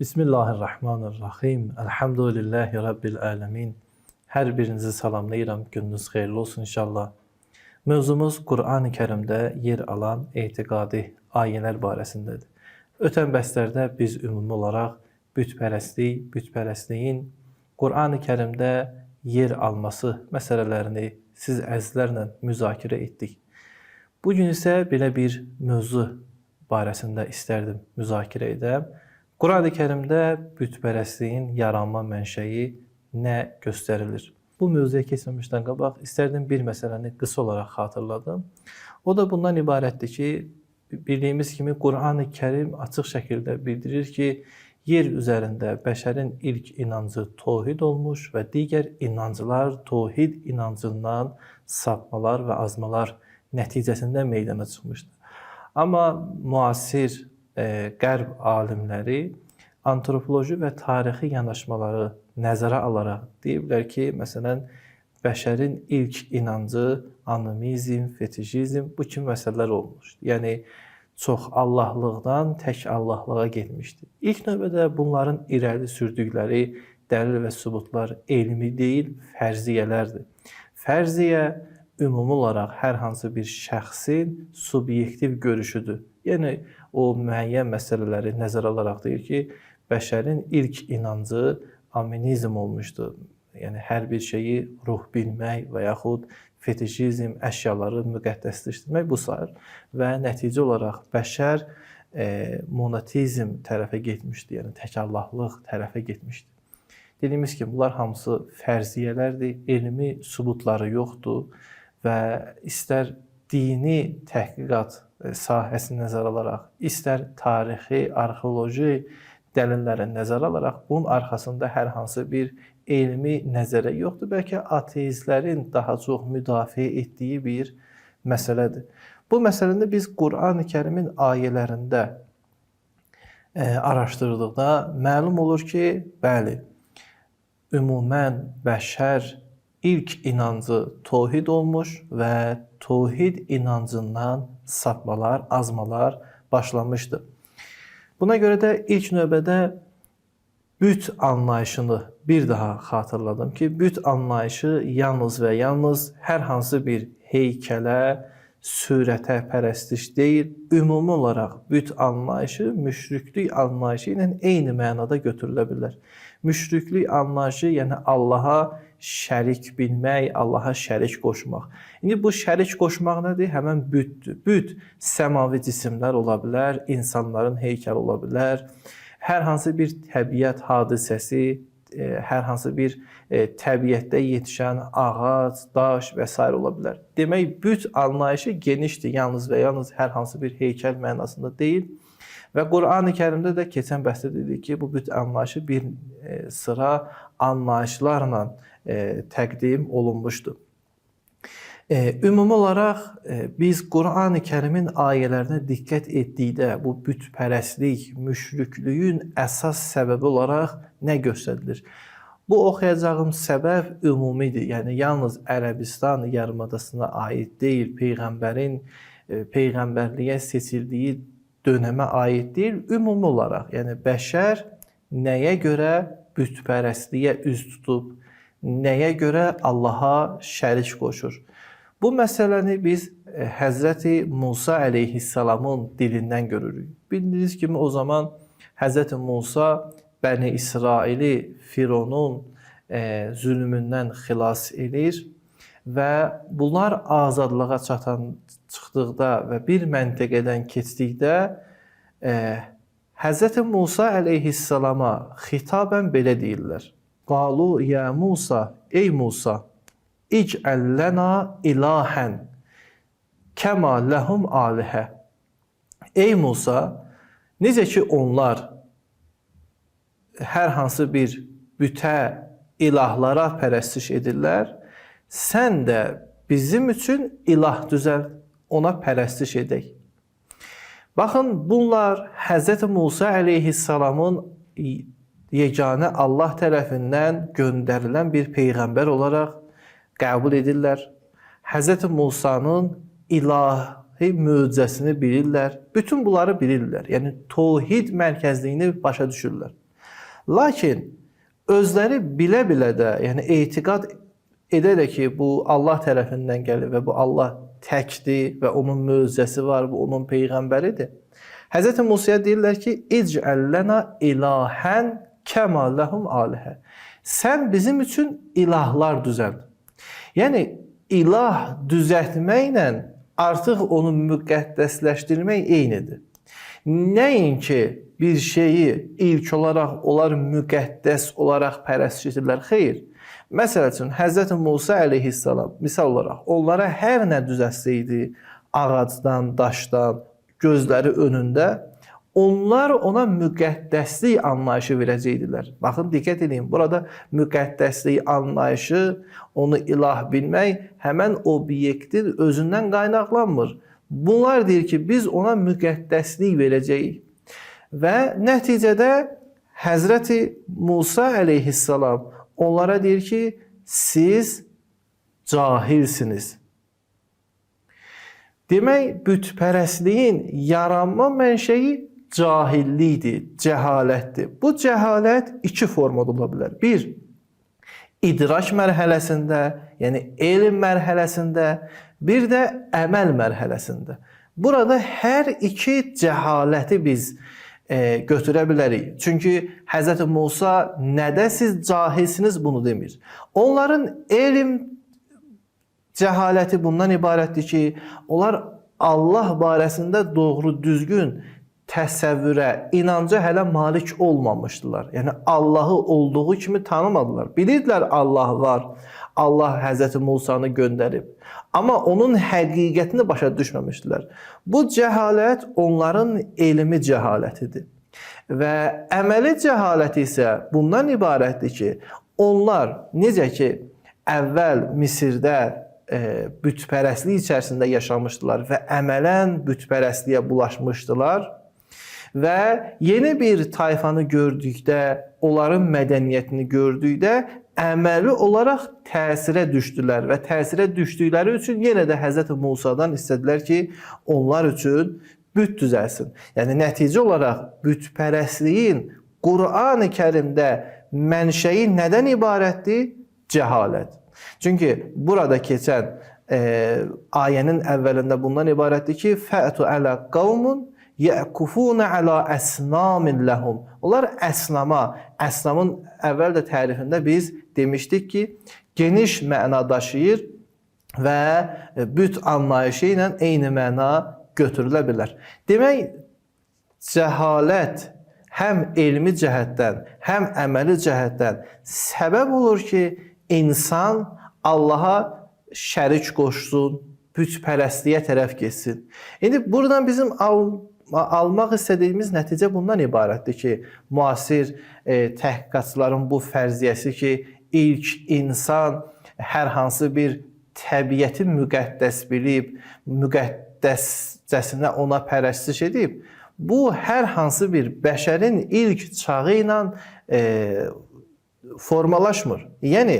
Bismillahirrahmanirrahim. Elhamdülillahi Rabbil alemin. Hər birinizi salamlayıram. Gününüz xeyirli olsun inşallah. Mövzumuz Qur'an-ı Kərimdə yer alan etiqadi ayələr barəsindədir. Ötən bəslərdə biz ümumi olaraq bütpərəstliyin Qur'an-ı Kərimdə yer alması məsələlərini siz əzizlərlə müzakirə etdik. Bugün isə belə bir mövzu barəsində istərdim müzakirə edəm. Qur'an-ı Kərimdə bütpərəstliyin yaranma mənşəyi nə göstərilir? Bu mövzuya keçməmişdən qabaq istərdim bir məsələni qısa olaraq xatırladım. O da bundan ibarətdir ki, bildiyimiz kimi Qur'an-ı Kərim açıq şəkildə bildirir ki, yer üzərində bəşərin ilk inancı tohid olmuş və digər inancılar tohid inancından sapmalar və azmalar nəticəsində meydana çıxmışdır. Amma müasir Qərb alimləri antropoloji və tarixi yanaşmaları nəzərə alaraq deyiblər ki, məsələn, bəşərin ilk inancı animizm, fetişizm bu kimi məsələlər olmuşdur. Yəni, çox Allahlıqdan tək Allahlığa getmişdir. İlk növbədə bunların irəli sürdükləri dəlil və sübutlar elmi deyil, fərziyələrdir. Fərziyə ümumi olaraq hər hansı bir şəxsin subyektiv görüşüdür. Yəni, o müəyyən məsələləri nəzərə alaraq deyir ki, bəşərin ilk inancı aminizm olmuşdur. Yəni, hər bir şeyi ruh bilmək və yaxud fetişizm, əşyaları müqəddəsləşdirmək bu sayır. Və nəticə olaraq bəşər monotizm tərəfə getmişdir, yəni təkallahlıq tərəfə getmişdir. Dediyimiz kimi, bunlar hamısı fərziyələrdir, elmi sübutları yoxdur və istər dini təhqiqat sahəsini nəzərə alaraq, istər tarixi, arxeoloji dəlilləri nəzərə alaraq, bunun arxasında hər hansı bir elmi nəzərə yoxdur, bəlkə ateistlərin daha çox müdafiə etdiyi bir məsələdir. Bu məsələni biz Qur'an-ı Kərimin ayələrində araşdırdıqda məlum olur ki, bəli, ümumən bəşər ilk inancı tohid olmuş və tohid inancından sapmalar, azmalar başlamışdır. Buna görə də ilk növbədə büt anlayışını bir daha xatırladım ki, büt anlayışı yalnız və yalnız hər hansı bir heykələ, surətə pərəstiş deyil, ümumi olaraq büt anlayışı müşriklük anlayışı ilə eyni mənada götürülə bilər. Müşriklük anlayışı, yəni Allaha şərik bilmək, Allaha şərik qoşmaq. İndi bu şərik qoşmaq nədir? Həmən bütdür. Büt səmavi cisimlər ola bilər, insanların heykəli ola bilər, hər hansı bir təbiət hadisəsi, hər hansı bir təbiətdə yetişən ağac, daş və s. ola bilər. Demək, büt anlayışı genişdir, yalnız və yalnız hər hansı bir heykəl mənasında deyil. Və Qur'an-ı Kərimdə də keçən bəhsdə dedik ki, bu büt anlayışı bir sıra anlayışlarla təqdim olunmuşdur. Ümumi olaraq biz Qur'an-ı Kərimin ayələrinə diqqət etdikdə bu bütpərəstlik, müşriklüyün əsas səbəbi olaraq nə göstərilir? Bu oxuyacağım səbəb ümumidir, yəni yalnız Ərəbistan yarımadasına aid deyil, Peyğəmbərin Peyğəmbərliyə seçildiyi dönəmə aid deyil, ümumi olaraq, yəni bəşər nəyə görə bütpərəstliyə üz tutub, nəyə görə Allaha şərik qoşur? Bu məsələni biz Həzrəti Musa əleyhissalamın dilindən görürük. Bildiyiniz kimi o zaman Həzrəti Musa Bəni İsraili Fironun zülmündən xilas edir və bunlar azadlığa çıxdıqda və bir məntəqədən keçdikdə Həzrəti Musa əleyhissalama xitabən belə deyirlər. Qalu ya Musa, ey Musa, ic'əl lənə ilahən kəma ləhum alihə. Ey Musa, necə ki onlar hər hansı bir bütə, ilahlara pərəstiş edirlər, sən də bizim üçün ilah düzəl, ona pərəstiş edək. Baxın, bunlar Həzrəti Musa əleyhissalamın yeganə Allah tərəfindən göndərilən bir peyğəmbər olaraq qəbul edirlər. Həzrəti Musanın ilahi möcüzəsini bilirlər. Bütün bunları bilirlər. Yəni, tohid mərkəzliyini başa düşürlər. Lakin özləri bilə-bilə də, yəni etiqad edərək ki, bu Allah tərəfindən gəlir və bu Allah təkdir və onun möcüzəsi var, bu onun peyğəmbəridir. Həzrət Musaya deyirlər ki, İc'əl lənə ilahən kəmə ləhum alihə. Sən bizim üçün ilahlar düzəld. Yəni, ilah düzəltməklə artıq onu müqəddəsləşdirmək eynidir. Nəinki bir şeyi ilk olaraq onlar müqəddəs olaraq pərəstiş edirlər. Xeyr. Məsəl üçün, Həzrət Musa əleyhissalam, misal olaraq, onlara hər nə düzəlsəydi, ağacdan, daşdan, gözləri önündə, onlar ona müqəddəslik anlayışı verəcəkdilər. Baxın, diqqət edin, burada müqəddəslik anlayışı, onu ilah bilmək həmən obyektin özündən qaynaqlanmır. Bunlar deyir ki, biz ona müqəddəslik verəcəyik. Və nəticədə Həzrəti Musa əleyhissalam onlara deyir ki, siz cahilsiniz. Demək, bütpərəstliyin yaranma mənşəyi cahillikdir, cəhalətdir. Bu cəhalət iki formada ola bilər. Bir, idrak mərhələsində, yəni elm mərhələsində, bir də əməl mərhələsində. Burada hər iki cəhaləti biz götürə bilərik. Çünki Həzrət Musa nədə siz cahilsiniz bunu demir. Onların elm cəhaləti bundan ibarətdir ki, onlar Allah barəsində doğru düzgün təsəvvürə, inanca hələ malik olmamışdılar. Yəni Allahı olduğu kimi tanımadılar. Bilirdilər Allah var, Allah Həzrət Musanı göndərib. Amma onun həqiqətini başa düşməmişdilər. Bu cəhalət onların elmi cəhalətidir. Və əməli cəhaləti isə bundan ibarətdir ki, onlar necə ki, əvvəl Misirdə bütpərəstlik içərisində yaşamışdılar və əmələn bütpərəstliyə bulaşmışdılar və yeni bir tayfanı gördükdə, onların mədəniyyətini gördükdə əməli olaraq təsirə düşdülər və təsirə düşdükləri üçün yenə də Həzrət Musadan istədilər ki, onlar üçün büt düzəlsin. Yəni, nəticə olaraq bütpərəstliyin Qur'an-ı Kərimdə mənşəyi nədən ibarətdir? Cəhalət. Çünki burada keçən ayənin əvvəlində bundan ibarətdir ki, fə'tu ələ qavmun yəkufunə ələ əsnamin ləhum. Onlar əsnamın əvvəl də tərifində biz demişdik ki, geniş məna daşıyır və büt anlayışı ilə eyni məna götürülə bilər. Demək, cəhalət həm elmi cəhətdən, həm əməli cəhətdən səbəb olur ki, insan Allaha şərik qoşsun, bütpərəstliyə tərəf getsin. İndi buradan bizim almaq istədiyimiz nəticə bundan ibarətdir ki, müasir təhqiqatçıların bu fərziyyəsi ki, ilk insan hər hansı bir təbiəti müqəddəs bilib, müqəddəscəsinə ona pərəstiş edib, bu hər hansı bir bəşərin ilk çağı ilə formalaşmır. Yəni,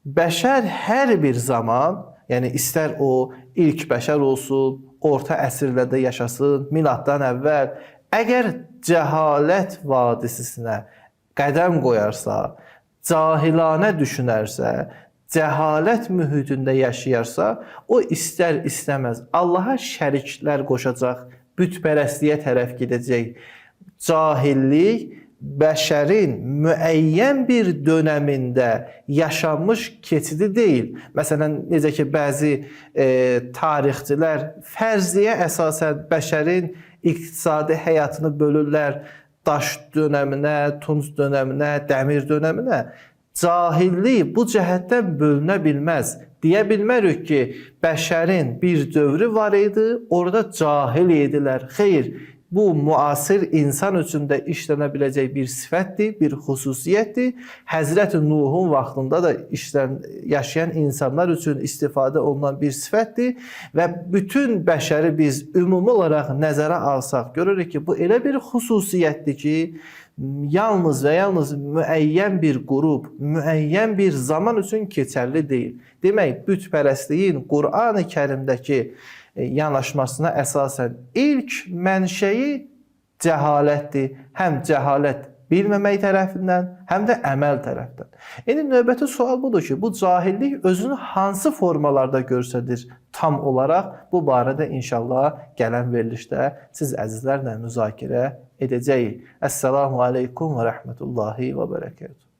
bəşər hər bir zaman, yəni istər o ilk bəşər olsun, orta əsrlərdə yaşasın, miladdan əvvəl, əgər cəhalət vadisinə qədəm qoyarsa, cahilanə düşünərsə, cəhalət mühitində yaşayarsa, o istər istəməz Allaha şəriklər qoşacaq, bütpərəstliyə tərəf gedəcək. Cahillik bəşərin müəyyən bir dönəmində yaşanmış keçidi deyil. Məsələn, necə ki, bəzi tarixçilər fərzliyə əsasən bəşərin iqtisadi həyatını bölürlər daş dönəminə, tunc dönəminə, dəmir dönəminə. Cahillik bu cəhətdən bölünə bilməz. Deyə bilmərik ki, bəşərin bir dövrü var idi, orada cahil idilər. Xeyr, bu müasir insan üçün də işlənə biləcək bir sifətdir, bir xüsusiyyətdir. Həzrət Nuhun vaxtında da yaşayan insanlar üçün istifadə olunan bir sifətdir və bütün bəşəri biz ümumi olaraq nəzərə alsaq, görürük ki, bu elə bir xüsusiyyətdir ki, yalnız və yalnız müəyyən bir qrup, müəyyən bir zaman üçün keçərli deyil. Demək, bütpərəstliyin Qur'an-ı Kərimdəki yanaşmasına əsasən ilk mənşəyi cəhalətdir. Həm cəhalət bilməmək tərəfindən, həm də əməl tərəfdən. İndi növbəti sual budur ki, bu cahillik özünü hansı formalarda göstərir tam olaraq? Bu barədə inşallah gələn verilişdə siz əzizlərlə müzakirə edəcəyik. Əssalamu aleykum və rəhmətullahi və bərəkətuhu.